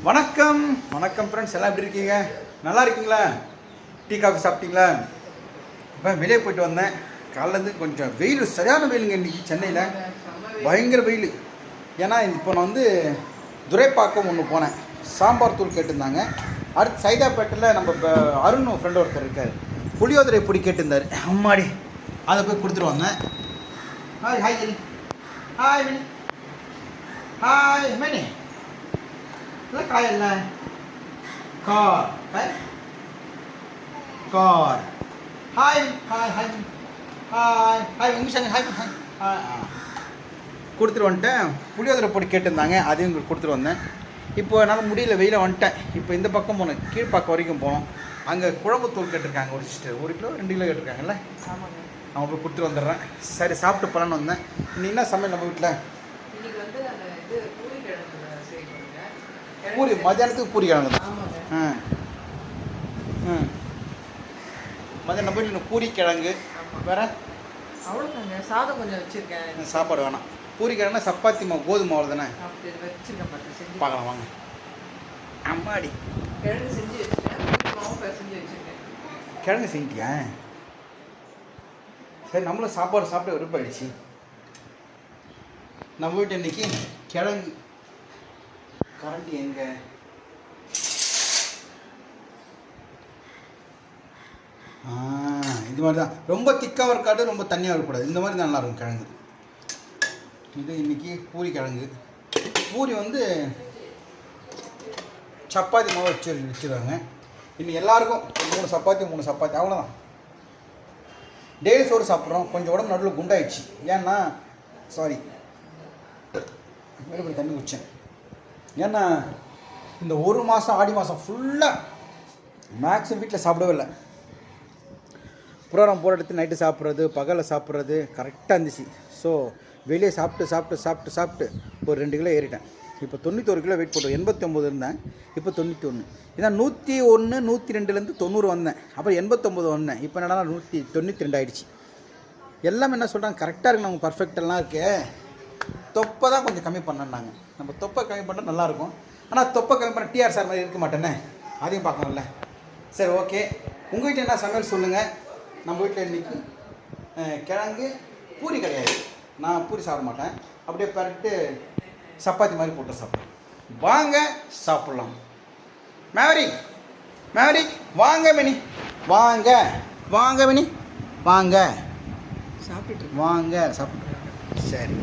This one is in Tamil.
வணக்கம் வணக்கம் ஃப்ரெண்ட்ஸ், எல்லாம் எப்படி இருக்கீங்க? நல்லா இருக்கீங்களா? டீ காஃபி சாப்பிட்டீங்களா? இப்போ வெளியே போயிட்டு வந்தேன். காலையிலேருந்து கொஞ்சம் வெயில், சரியான வெயிலுங்க இன்றைக்கி சென்னையில், பயங்கர வெயில். ஏன்னா இப்போ நான் வந்து துரைப்பாக்கம் ஒன்று போனேன், சாம்பார் தூள் கேட்டிருந்தாங்க. அடுத்து சைதாப்பேட்டில் நம்ம இப்போ அருண் ஃப்ரெண்ட் ஒருத்தர் இருக்கார், புளியோதரை பொடி கேட்டிருந்தார். அம்மாடி, அதை போய் கொடுத்துட்டு வந்தேன். Hi hi Jenny, hi mini, hi mini. இல்லை காய் இல்லை, கார் காய், car. Hi hi hi hi hi English hi hi hi. கொடுத்துட்டு வந்துட்டேன். புளியோதரை பொடி கேட்டிருந்தாங்க, அதையும் உங்களுக்கு கொடுத்துட்டு வந்தேன். இப்போ என்னால் முடியல, வெயில வந்துட்டேன். இப்போ இந்த பக்கம் போனேன், கீழ்ப்பாக்கம் வரைக்கும் போனோம். அங்கே குழம்பு தூள் கேட்டிருக்காங்க, ஒரு சிஸ்டர் 1 கிலோ 2 கிலோ கேட்டிருக்காங்கல்ல, அவங்க போய் கொடுத்துட்டு வந்துடுறேன். சரி, சாப்பிட்டு போகலான்னு வந்தேன். இன்னைக்கு என்ன சமையல் நம்ம வீட்டில்? பூரி, மதியானத்துக்கு பூரி கிழங்கு தான். மதியானம் போய் இன்னும் பூரி கிழங்கு வேற அவ்வளோதாங்க. சாதம் கொஞ்சம் வச்சுருக்கேன், சாப்பாடு வேணாம். பூரி கிழங்குனா சப்பாத்தி மாவு, கோதுமை மாவு தானே. வச்சுருக்கேன், பார்த்து பார்க்கலாம் வாங்க. அம்மாடி, கிழங்கு செஞ்சு வச்சுருக்கேன், மாவு செஞ்சு வச்சுருக்கேன். கிழங்கு செஞ்சிட்டியா? சரி, நம்மளும் சாப்பாடு சாப்பிட விருப்பாயிடுச்சு. நம்ம வீட்டு இன்னைக்கு கிழங்கு. கரண்டி எங்க? இது மாதிரி தான், ரொம்ப திக்காக இருக்காது, ரொம்ப தண்ணியாக இருக்கக்கூடாது. இந்த மாதிரி தான் நல்லாயிருக்கும் கிழங்கு. இது இன்றைக்கி பூரி கிழங்கு. பூரி வந்து சப்பாத்தி மாவு வச்சுருவாங்க. இன்னைக்கு எல்லாருக்கும் 3 சப்பாத்தி 3 சப்பாத்தி, அவ்வளோதான். டெய்லி சோறு சாப்பிட்றோம். கொஞ்சம் உடம்பு நடுவில் குண்டாயிடுச்சு. ஏன்னா சாரி, வேறு தண்ணி குடித்தேன். ஏன்னா இந்த 1 மாதம் ஆடி மாதம் ஃபுல்லாக மேக்ஸிமம் வீட்டில் சாப்பிடவே இல்லை. ப்ரோக்ராம் போகிற இடத்து நைட்டு சாப்பிட்றது, பகலில் சாப்பிட்றது கரெக்டாக இருந்துச்சு. ஸோ வெளியே சாப்பிட்டு ஒரு 2 கிலோ ஏறிட்டேன். இப்போ 91 கிலோ வெயிட் போட்டோம். 89 இருந்தேன், இப்போ 91. இதான் 101 102லேருந்து 90 வந்தேன். அப்புறம் 89 வந்தேன். இப்போ என்னடா 192 ஆகிடுச்சு. எல்லாமே என்ன சொல்கிறாங்க, கரெக்டாக இருக்கு, நம்ம பர்ஃபெக்டெல்லாம் இருக்கு. தொப்பை தான் கொஞ்சம் கம்மி பண்ணாங்க. நம்ம தொப்பை கம்மி பண்ணால் நல்லாயிருக்கும். ஆனால் தொப்பை கம்மி பண்ண டிஆர் சார் மாதிரி இருக்க மாட்டேனே, அதையும் பார்க்கணும்ல. சரி, ஓகே. உங்கள் வீட்டில் என்ன சமையல் சொல்லுங்கள். நம்ம வீட்டில் இன்றைக்கி கிழங்கு பூரி கிடையாது. நான் பூரி சாப்பிட மாட்டேன். அப்படியே பரட்டு சப்பாத்தி மாதிரி போட்டு சாப்பிட்றேன். வாங்க சாப்பிட்லாம். மேவரிக் வாங்க மினி, வாங்க மினி, வாங்க சாப்பிட்டு வாங்க சாப்பிட்டு. சரி,